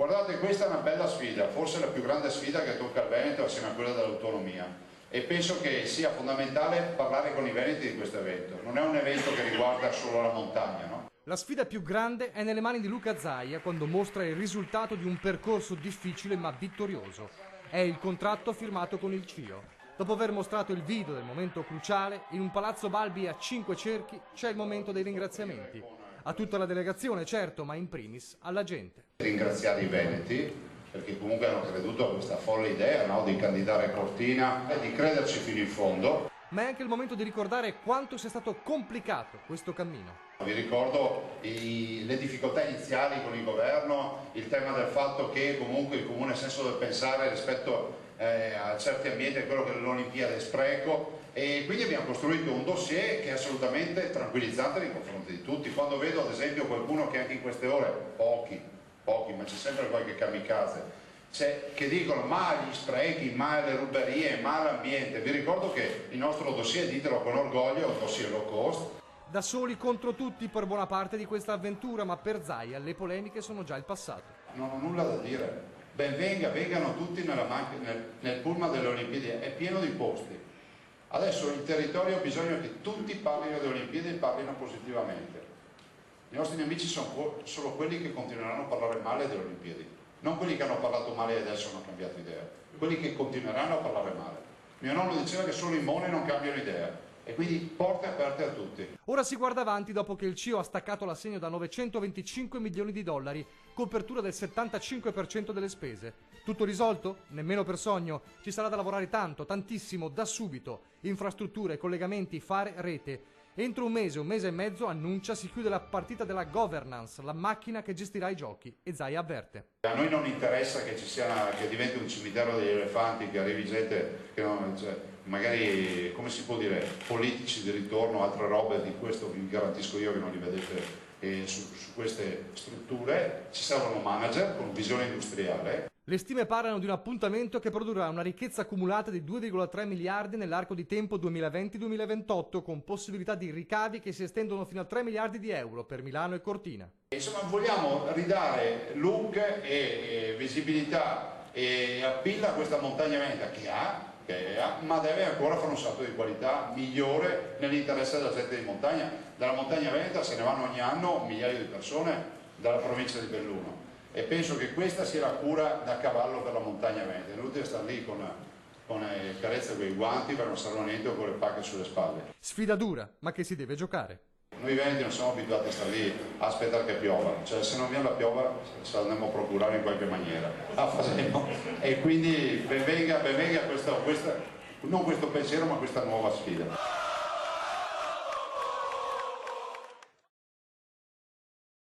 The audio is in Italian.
Guardate, questa è una bella sfida, forse la più grande sfida che tocca al Veneto assieme a quella dell'autonomia, e penso che sia fondamentale parlare con i veneti di questo evento. Non è un evento che riguarda solo la montagna, no? La sfida più grande è nelle mani di Luca Zaia quando mostra il risultato di un percorso difficile ma vittorioso. È il contratto firmato con il CIO. Dopo aver mostrato il video del momento cruciale, in un palazzo Balbi a 5 cerchi c'è il momento dei ringraziamenti. A tutta la delegazione, certo, ma in primis alla gente. Ringraziare i veneti, perché comunque hanno creduto a questa folle idea, no, di candidare Cortina e di crederci fino in fondo. Ma è anche il momento di ricordare quanto sia stato complicato questo cammino. Vi ricordo le difficoltà iniziali con il governo, il tema del fatto che comunque il comune senso del pensare rispetto a certi ambienti è quello che l'Olimpiade è spreco, e quindi abbiamo costruito un dossier che è assolutamente tranquillizzante nei confronti di tutti. Quando vedo ad esempio qualcuno che anche in queste ore, pochi, ma c'è sempre qualche kamikaze, che dicono ma gli sprechi, ma le ruberie, ma l'ambiente, vi ricordo che il nostro dossier, ditelo con orgoglio, è un dossier low cost. Da soli contro tutti per buona parte di questa avventura, ma per Zaia le polemiche sono già il passato. Non ho nulla da dire, vengano tutti nel pullman delle Olimpiadi, è pieno di posti. Adesso il territorio ha bisogno che tutti parlino delle Olimpiadi e parlino positivamente. I nostri nemici sono solo quelli che continueranno a parlare male delle Olimpiadi, non quelli che hanno parlato male e adesso hanno cambiato idea, quelli che continueranno a parlare male. Mio nonno diceva che solo i moni non cambiano idea. E quindi porte aperte a tutti. Ora si guarda avanti dopo che il CIO ha staccato l'assegno da 925 milioni di dollari, copertura del 75% delle spese. Tutto risolto? Nemmeno per sogno. Ci sarà da lavorare tanto, tantissimo, da subito. Infrastrutture, collegamenti, fare rete. Entro un mese e mezzo, annuncia, si chiude la partita della governance, la macchina che gestirà i giochi, e Zaia avverte. A noi non interessa che che diventi un cimitero degli elefanti, che arrivi gente che non, magari, come si può dire, politici di ritorno, altre robe, di questo vi garantisco io che non li vedete su queste strutture. Ci servono manager con visione industriale. Le stime parlano di un appuntamento che produrrà una ricchezza accumulata di 2,3 miliardi nell'arco di tempo 2020-2028, con possibilità di ricavi che si estendono fino a 3 miliardi di euro per Milano e Cortina. Insomma, vogliamo ridare look e visibilità e appeal a questa montagna veneta che ha, ma deve ancora fare un salto di qualità migliore nell'interesse della gente di montagna. Dalla montagna veneta se ne vanno ogni anno migliaia di persone dalla provincia di Belluno, e penso che questa sia la cura da cavallo per la montagna veneta. È inutile stare lì con carezze con i guanti per non servono niente o con le pacche sulle spalle. Sfida dura, ma che si deve giocare. Noi veneti non siamo abituati a stare lì a aspettare che piova, cioè se non viene la piova se la andiamo a procurare in qualche maniera, la faremo, e quindi ben venga non questo pensiero ma questa nuova sfida.